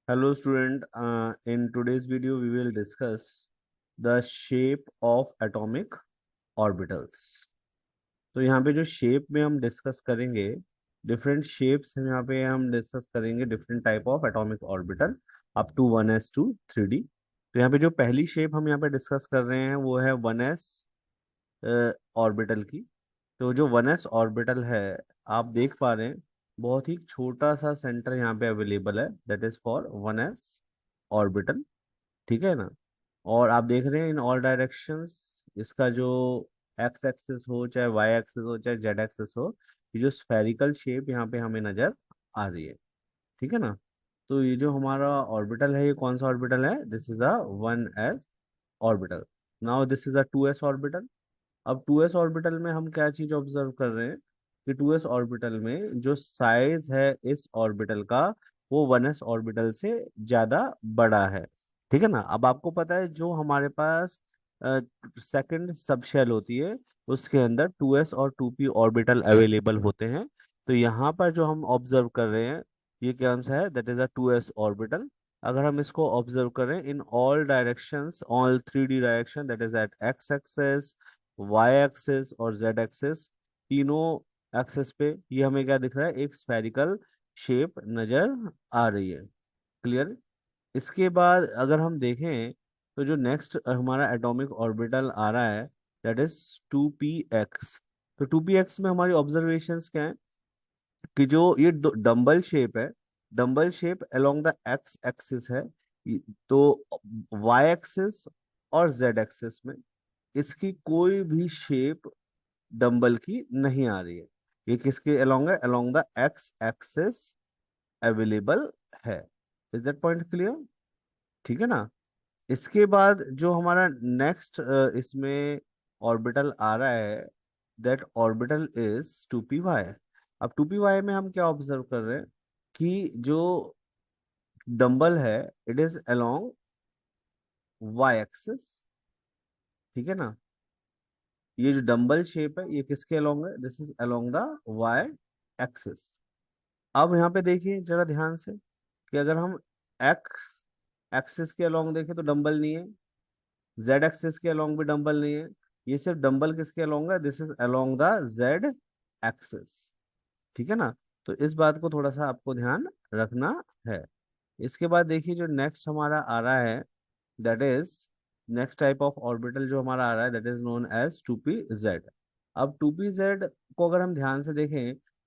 Hello student, in today's video we will discuss the shape of atomic orbitals। तो यहाँ पे जो shape में हम डिस्कस करेंगे डिफरेंट शेप्स, यहाँ पे हम डिस्कस करेंगे different type of atomic orbital up to 1s to 3D। तो यहाँ पे जो पहली शेप हम यहाँ पे डिस्कस कर रहे हैं वो है 1s ऑर्बिटल की। तो जो 1s ऑर्बिटल है, आप देख पा रहे हैं बहुत ही छोटा सा सेंटर यहाँ पे अवेलेबल है, that is for 1s orbital. ठीक है ना। और आप देख रहे हैं इन ऑल डायरेक्शंस, इसका जो एक्स एक्सिस हो चाहे वाई एक्सिस हो चाहे जेड एक्सिस हो, ये जो स्फेरिकल शेप यहाँ पे हमें नजर आ रही है। ठीक है ना। तो ये जो हमारा ऑर्बिटल है, ये कौन सा ऑर्बिटल है? This is a 1s orbital. Now this is a 2s orbital. अब 2s ऑर्बिटल में हम क्या चीज ऑब्जर्व कर रहे हैं कि 2s ऑर्बिटल में जो साइज है इस ऑर्बिटल का, वो 1s ऑर्बिटल से ज्यादा बड़ा है। ठीक है ना। अब आपको पता है जो हमारे पास सेकंड सबशेल होती है, उसके अंदर 2s और 2p ऑर्बिटल अवेलेबल होते हैं। तो यहाँ पर जो हम ऑब्जर्व कर रहे हैं, ये कौन सा है? That is a 2s orbital. अगर हम इसको ऑब्जर्व करें in all directions, all 3D direction, that is at X axes, Y axis और जेड एक्सिस, तीनों एक्सिस पे ये हमें क्या दिख रहा है? एक स्फेरिकल शेप नजर आ रही है। क्लियर। इसके बाद अगर हम देखें तो जो नेक्स्ट हमारा एटॉमिक ऑर्बिटल आ रहा है, दैट इज 2p एक्स। तो 2p एक्स में हमारी ऑब्जर्वेशंस क्या है कि जो ये डंबल शेप है, dumbbell shape along the X axis है। तो वाई एक्सिस और जेड एक्सिस में इसकी कोई भी शेप डंबल की नहीं आ रही है। ये किसके अलोंग है? Along the X axis available है। Is that point clear? ठीक है ना। इसके बाद जो हमारा नेक्स्ट इसमें ऑर्बिटल आ रहा है, that orbital is 2p Y. अब 2p वाई में हम क्या ऑब्जर्व कर रहे हैं कि जो डंबल है, it is along Y axis. ठीक है ना। ये जो डंबल शेप है ये किसके अलोंग है? This is along the Y axis. अब यहाँ पे देखिए जरा ध्यान से कि अगर हम एक्स एक्सिस के अलोंग देखें तो डंबल नहीं है, जेड एक्सिस के अलोंग भी डंबल नहीं है। ये सिर्फ डंबल किसके अलोंग है? This is along the Z axis. ठीक है ना। तो इस बात को थोड़ा सा आपको ध्यान रखना है। इसके बाद देखिए जो नेक्स्ट हमारा आ रहा है, that is next type of orbital जो हमारा आ रहा है, that is known as 2p Z. अब 2p जेड को अगर हम ध्यान से देखें,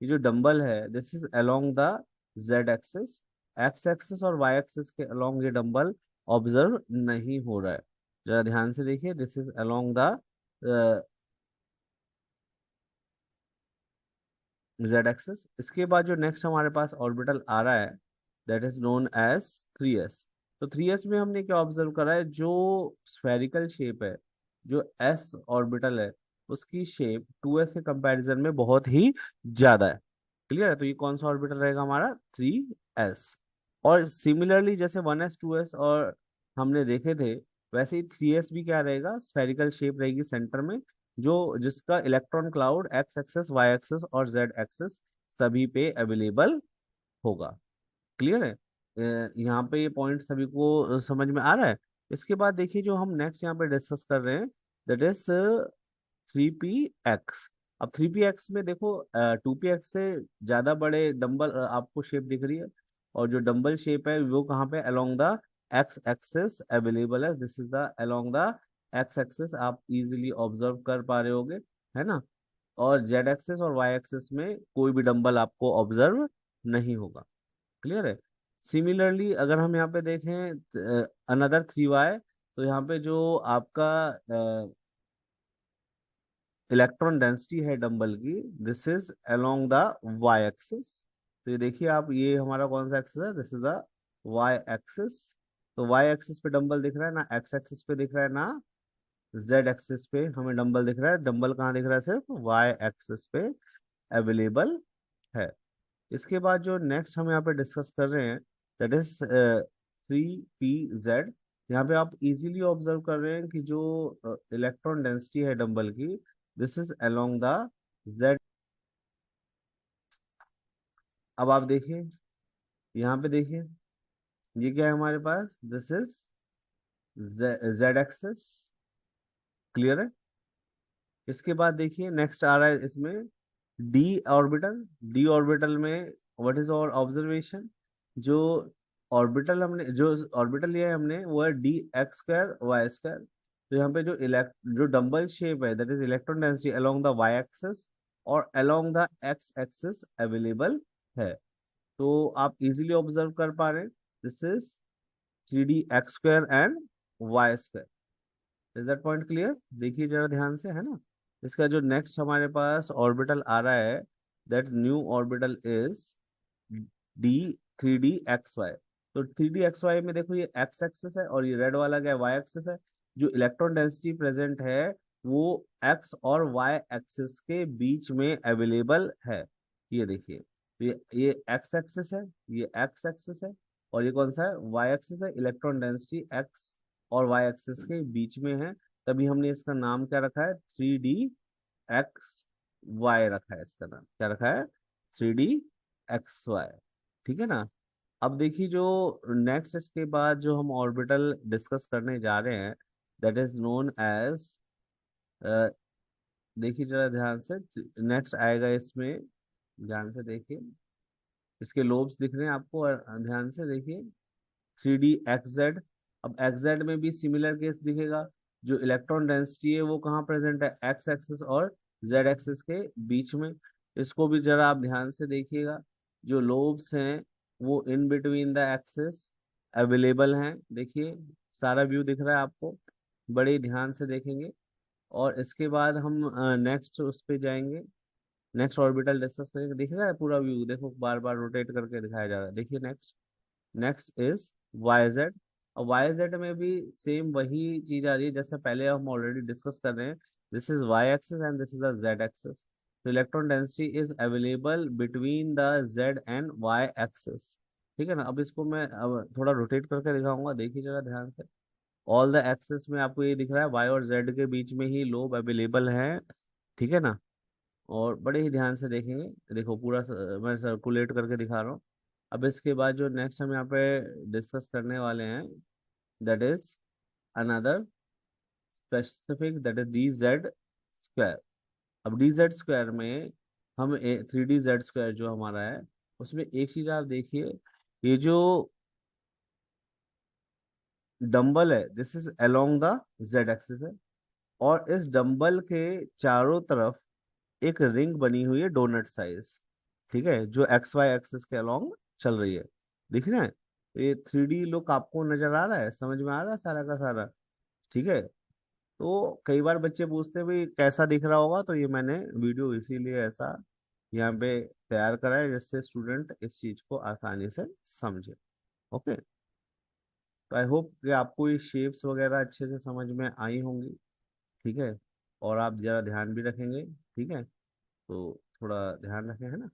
ये जो डंबल है this is along the Z axis. X axis और वाई एक्सिस के अलोंग ये डंबल ऑब्जर्व नहीं हो रहा है। जरा ध्यान से देखिए, this is along the Z axis. इसके बाद जो नेक्स्ट हमारे पास ऑर्बिटल आ रहा है, that is known as 3s। तो 3s में हमने क्या ऑब्जर्व करा है? जो स्फेरिकल शेप है, जो एस ऑर्बिटल है, उसकी शेप 2s के कंपैरिजन में बहुत ही ज्यादा है। क्लियर है। तो ये कौन सा ऑर्बिटल रहेगा हमारा? 3s। और सिमिलरली जैसे 1s 2s और हमने देखे थे, वैसे ही 3s भी क्या रहेगा? स्फेरिकल शेप रहेगी सेंटर में, जो जिसका electron cloud X axes Y axes और जेड एक्सेस सभी पे अवेलेबल होगा। क्लियर है। यहाँ पे ये पॉइंट सभी को समझ में आ रहा है। इसके बाद देखिए जो हम नेक्स्ट यहाँ पे डिस्कस कर रहे हैं, दैट इज 3p एक्स। अब 3p एक्स में देखो 2p एक्स से ज्यादा बड़े डंबल आपको शेप दिख रही है, और जो डंबल शेप है वो कहाँ पे? Along the X axis available है। This is the along the X axis, आप इजीली ऑब्जर्व कर पा रहे होगे, है ना। और जेड एक्सिस और वाई एक्सिस में कोई भी डंबल आपको ऑब्जर्व नहीं होगा। क्लियर है। सिमिलरली अगर हम यहाँ पे देखें अनदर 3y, तो यहाँ पे जो आपका इलेक्ट्रॉन डेंसिटी है डंबल की, this is along the Y axis. तो ये देखिए आप, ये हमारा कौन सा एक्सिस है? This is the Y axis. तो वाई एक्सिस पे डंबल दिख रहा है ना, एक्स एक्सिस पे दिख रहा है ना, जेड एक्सिस पे हमें डंबल दिख रहा है। डंबल कहाँ दिख रहा है? सिर्फ वाई एक्सिस पे अवेलेबल है। इसके बाद जो नेक्स्ट हम यहाँ पे डिस्कस कर रहे हैं, दैट इज 3p जेड। यहाँ पे आप इजीली ऑब्जर्व कर रहे हैं कि जो इलेक्ट्रॉन डेंसिटी है डंबल की, this is along the Z. अब आप देखिए यहाँ पे देखिए ये क्या है हमारे पास, this is Z axis. Clear है। इसके बाद देखिए नेक्स्ट आ रहा है इसमें डी ऑर्बिटल। डी ऑर्बिटल में व्हाट इज आवर ऑब्जर्वेशन, जो ऑर्बिटल हमने जो ऑर्बिटल लिया है हमने वो है D X square Y square. तो यहाँ पे जो डंबल शेप है that is electron density along the Y axis और along the X axis available है। तो आप इजीली ऑब्जर्व कर पा रहे हैं, this is 3D x² and y²। Is that point clear? देखिए जरा ध्यान से, है ना। इसका जो नेक्स्ट हमारे पास ऑर्बिटल आ रहा है, that new orbital is D3D xy। तो 3D xy में देखो ये एक्स एक्सिस है और ये रेड वाला क्या है, वाई एक्सिस है। जो इलेक्ट्रॉन डेंसिटी प्रेजेंट है वो एक्स और वाई एक्सिस के बीच में अवेलेबल है। ये देखिए, ये एक्स एक्सिस है, ये एक्स एक्सिस है, और ये कौन सा है, वाई एक्सिस है। इलेक्ट्रॉन डेंसिटी एक्स और वाई एक्सिस के बीच में है, तभी हमने इसका नाम क्या रखा है, 3D xy रखा है। इसका नाम क्या रखा है, 3D xy। ठीक है ना। अब देखिए जो नेक्स्ट इसके बाद जो हम ऑर्बिटल डिस्कस करने जा रहे हैं, दैट इज नोन एज, देखिए जरा ध्यान से, नेक्स्ट आएगा इसमें, ध्यान से देखिए, इसके लोब्स दिख रहे हैं आपको, और ध्यान से देखिए, 3D xz। अब xz में भी सिमिलर केस दिखेगा। जो इलेक्ट्रॉन डेंसिटी है वो कहाँ प्रेजेंट है, एक्स एक्सिस और जेड एक्सिस के बीच में। इसको भी जरा आप ध्यान से देखिएगा, जो लोब्स हैं वो in between the axis available हैं। देखिए सारा व्यू दिख रहा है आपको, बड़े ध्यान से देखेंगे। और इसके बाद हम नेक्स्ट उस पे जाएंगे, नेक्स्ट ऑर्बिटल डिस्कस करेंगे। दिख रहा है पूरा व्यू, देखो बार बार रोटेट करके दिखाया जा रहा है। देखिए next, next is Y Z. और वाई जेड में भी सेम वही चीज आ रही है जैसे पहले हम ऑलरेडी डिस्कस कर रहे हैं। This is Y axis and this is the Z axis. तो electron density is available between the Z and Y axis. ठीक है ना। अब इसको मैं अब थोड़ा रोटेट करके दिखाऊंगा, देखिए जरा ध्यान से। ऑल द एक्सिस में आपको ये दिख रहा है, वाई और जेड के बीच में ही लोब अवेलेबल है। ठीक है ना। और बड़े ही ध्यान से देखेंगे, देखो पूरा मैं सर्कुलेट करके दिखा रहा हूँ। अब इसके बाद जो नेक्स्ट हम यहाँ पे डिस्कस करने वाले हैं, that is another specific, that is D z²। अब D z² में हम 3D z² जो हमारा है, उसमें एक चीज आप देखिए, ये जो डंबल है this is along the Z axis है, और इस डंबल के चारों तरफ एक रिंग बनी हुई है डोनट साइज। ठीक है, जो एक्स वाई एक्सिस के अलोंग चल रही है। दिख रहा है, तो ये 3D लुक आपको नजर आ रहा है, समझ में आ रहा है सारा का सारा। ठीक है। तो कई बार बच्चे पूछते हैं भाई कैसा दिख रहा होगा, तो ये मैंने वीडियो इसीलिए ऐसा यहाँ पे तैयार करा है जिससे स्टूडेंट इस चीज को आसानी से समझे। ओके। तो आई होप कि आपको ये शेप्स वगैरह अच्छे से समझ में आई होंगी। ठीक है। और आप जरा ध्यान भी रखेंगे। ठीक है। तो थोड़ा ध्यान रखें, है ना।